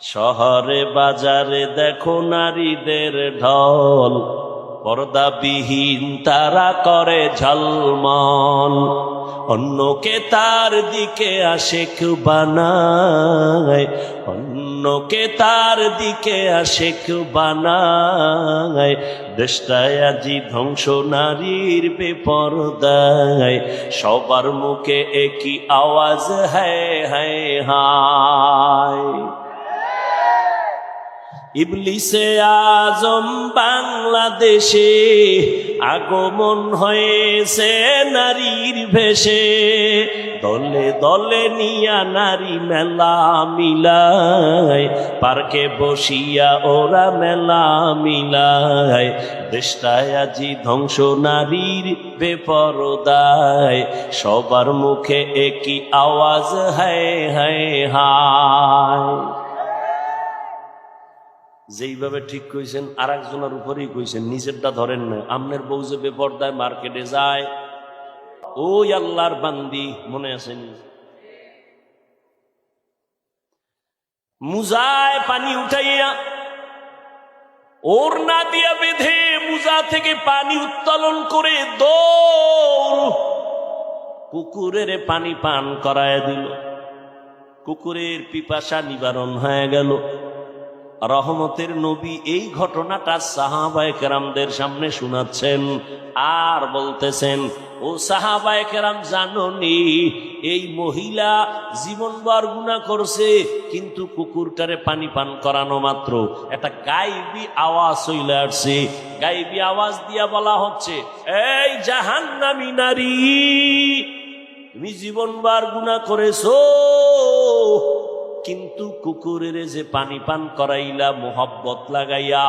শহরে বাজারে দেখো নারীদের ঢল, পর্দাবিহীন তারা করে ঝলমল। অন্যকে তার দিকে আশিক বানায়, অন্যকে তার দিকে আশিক বানায়। দেশটায় আজি ধ্বংস নারীর বেপরদায়, সবার মুখে একই আওয়াজ হায় হায় হায়। ইবলিসে আজম বাংলাদেশে আগমন হয়েছে নারীর ভেষে, দলে দলে নিয়া নারী মেলা মিলায়, পার্কে বসিয়া ওরা মেলা মিলায়। দেশটায় আজি ধ্বংস নারীর বেপরদায়, সবার মুখে একই আওয়াজ হায় হায় হায়। যেইভাবে ঠিক কইছেন আর একজনের উপরেই কইছেন, নিজেরটা ধরেন না। আমনের বউ যে বেপরদায় মার্কেটে যায়, ওই আল্লাহর বান্দি মনে আছেন, মুজায় পানি উঠাইয়া ওড়না দিয়া বেঁধে মুজা থেকে পানি উত্তোলন করে দৌড় কুকুরের পানি পান করায় দিল। কুকুরের পিপাসা নিবারণ হয়ে গেল। রহমতের নবী এই ঘটনাটা সাহাবায়ে কেরামদের সামনে শোনাচ্ছেন আর বলতেছেন, ও সাহাবায়ে কেরাম জানোনি এই মহিলা জীবনভর গুনাহ করছে, কিন্তু কুকুরটারে পানি পান করানো মাত্র একটা গায়েবী আওয়াজ চলে আসছে। গায়েবী আওয়াজ দিয়া বলা হচ্ছে, এই জাহান্নামী নারী, তুমি জীবনভর গুনাহ করেছো, কিন্তু কুকুরের যে পানি পান করাইলা মোহব্বত লাগাইয়া,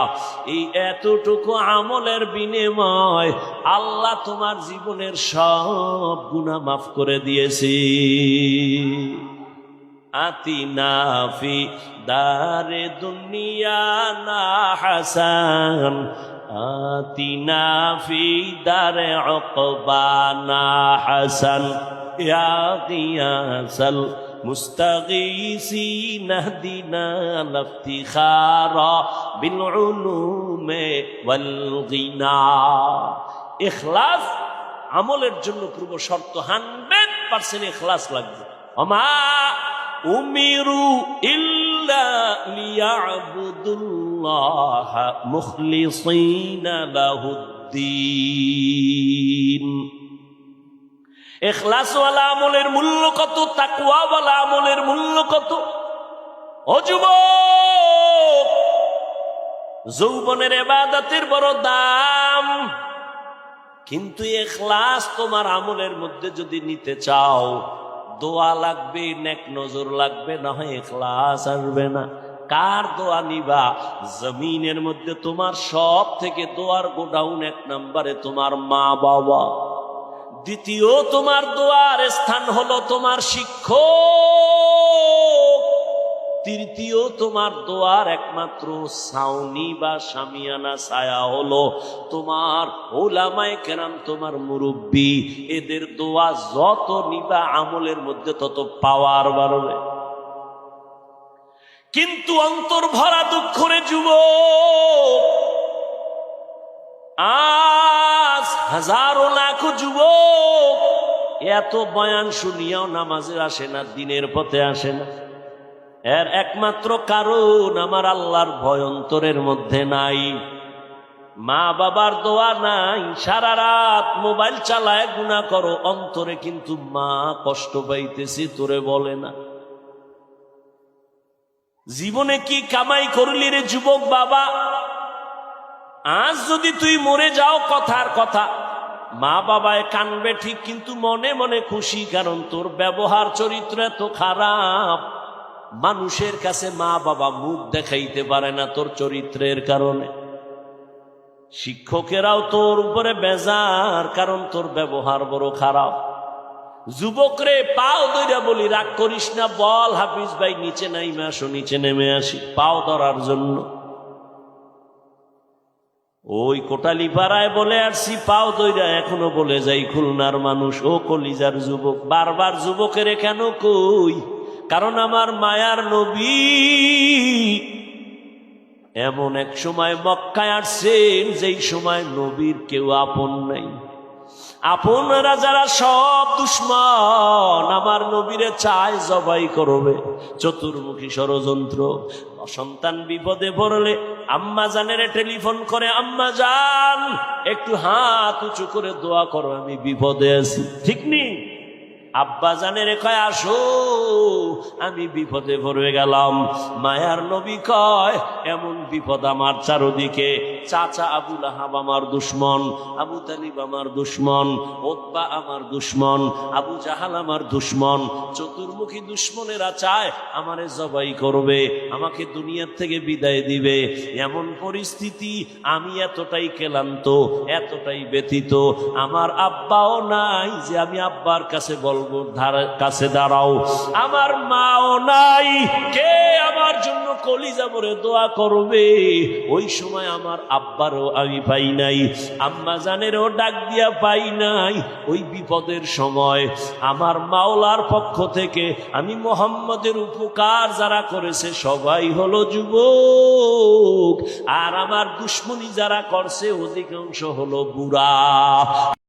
এই এতটুকু আমলের বিনিময় আল্লাহ তোমার জীবনের সব গুনাহ মাফ করে দিয়েছে। আতিনা ফি দারে দুনিয়া না হাসান, আতিনা ফি দারে উকবা না হাসান, ইয়া গিয়াসাল মুস্তাগীসিন আহদিনা লাফতিখারা বিল উলুমে ওয়াল গিনা। ইখলাস আমলের জন্য পূর্ব শর্ত, 100% ইখলাস লাগবে। ওমা উমিরু ইল্লা লিয়াবুদুল্লাহ মুখলিসিনা লাহুদ্দিন। ইখলাসওয়ালা আমলের মূল্য কত, তাকওয়াওয়ালা আমলের মূল্য কত। ও যুবক, যৌবনের ইবাদতের বড় দাম, কিন্তু ইখলাস তোমার আমলের মধ্যে যদি নিতে চাও, দোয়া লাগবে, নেক নজর লাগবে, না হয় ইখলাস আসবে না। কার দোয়া নিবা? জমিনের মধ্যে তোমার সব থেকে দোয়ার গোডাউন 1 নম্বরে তোমার মা বাবা, দ্বিতীয় তোমার দোয়ার স্থান হলো তোমার শিক্ষক, তৃতীয় তোমার দোয়ার একমাত্র ছাউনি বা শামিয়ানা ছায়া হলো তোমার উলামায়ে কেরাম, তোমার মুরব্বী। এদের দোয়া যত নিবা আমলের মধ্যে তত পাওয়ার বাড়বে। কিন্তু অন্তর ভরা দুঃখ রে যুবক, আজ হাজারো লাখ যুবক এত বয়ান শুনিয়াও নামাজে আসে না, দিনের পথে আসে না। এর একমাত্র কারণ আমার আল্লাহর ভয় অন্তরের মধ্যে নাই, মা বাবার দোয়া নাই। সারা রাত মোবাইল চালায় গুনাহ করো, অন্তরে কিন্তু মা কষ্ট পাইতেছি তোরে বলে না। জীবনে কি কামাই করলি রে যুবক বাবা? আজ যদি তুই মরে যাও, কথার কথা, মা বাবায় কানবে ঠিক, কিন্তু মনে মনে খুশি, কারণ তোর ব্যবহার চরিত্র এত খারাপ, মানুষের কাছে মা বাবা মুখ দেখাইতে পারে না তোর চরিত্রের কারণে। শিক্ষকেরাও তোর উপরে বেজার, কারণ তোর ব্যবহার বড় খারাপ। যুবক রে, পাও ধইরা বলি, রাগ করিস না, বল হাফিজ ভাই নিচে নাইমে আসো, নিচে নেমে আসি, পাও ধরার জন্য। ওই কোটালি পাড়ায় বলে আসছি পাও দইরা, এখনো বলে যাই খুলনার মানুষ। ও কলিজার যুবক, বারবার যুবকের কেন কই? কারণ আমার মায়ার নবী এমন এক সময় মক্কায় আসছেন যেই সময় নবীর কেউ আপন নাই। আপনারা যারা সব দুশ্মন আমার নবীরে চায় জবাই করবে, চতুর্মুখী ষড়যন্ত্র। সন্তান বিপদে পড়লে আম্মা জানের টেলিফোন করে, আম্মা জান একটু হাত উঁচু করে দোয়া করো, আমি বিপদে আছি। ঠিক নেই? আব্বা জানের কয় আসো, আমি বিপদে পড়ে গেলাম। মায়ার নবী কয় এমন বিপদ আমার চারদিকে, চাচা আবু লাহাব আমার দুশ্মন, আবু তালিব আমার দুশ্মন, উতবা আমার দুশ্মন, আবু জাহাল আমার দুশ্মন, চতুর্মুখী দুশ্মনেরা চায় আমারে জবাই করবে, আমাকে দুনিয়ার থেকে বিদায় দিবে। এমন পরিস্থিতি, আমি এতটাই ক্লান্ত, এতটাই ব্যথিত, আমার আব্বাও নাই যে আমি আব্বার কাছে বলবো কাছে দাঁড়াও, আমার মাও নাই কে আমার জন্য কলিজা ভরে দোয়া করবে। ওই সময় আমার আব্বারও আমি পাই নাই, আম্মা জানেরও ডাক দিয়া পাই নাই। ওই বিপদের সময় আমার মাওলার পক্ষ থেকে আমি মুহাম্মদের উপকার যারা করেছে সবাই হলো যুবক, আর আমার দুশ্মনী যারা করছে অধিকাংশ হলো বুড়া।